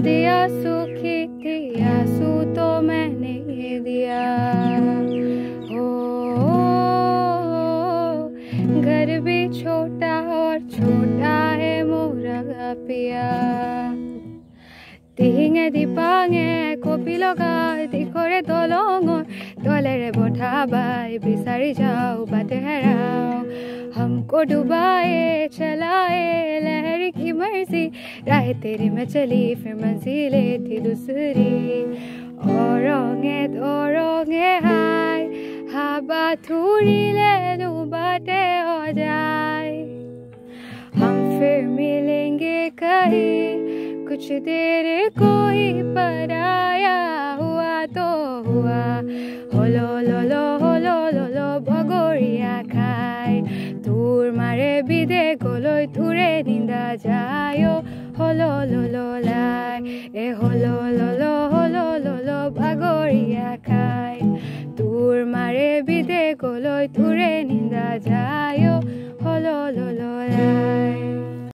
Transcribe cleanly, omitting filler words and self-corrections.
दिया सूखी थी आंसू तो मैंने दिया हो। घर भी छोटा और छोटा है मोरा पिया। तिहिंगे दीपांगे कपि लगा दिखरे दलंगर दलेरे बठाबाई बिसारी जाओ बाटे हेराओ। हमको डुबाए चलाए लहर की मर्जी राह तेरी में चली फिर मंजिले थी दूसरी। और रंगे हाय हाबा थूरी ले दूं बाटे हो जाए। हम फिर मिलेंगे कहीं कुछ देर कोई पराया हुआ तो हुआ। होलो लोलो होलो लोलो भगोरिया खाय दूर मारे बिदे गोलोय तुरे निंदा जायो। होलो लोलो लाई ए होलो लोलो भगोरिया खाय दूर मारे बिदे गोलोय तुरे निंदा जायो। होलो लोलो लाई।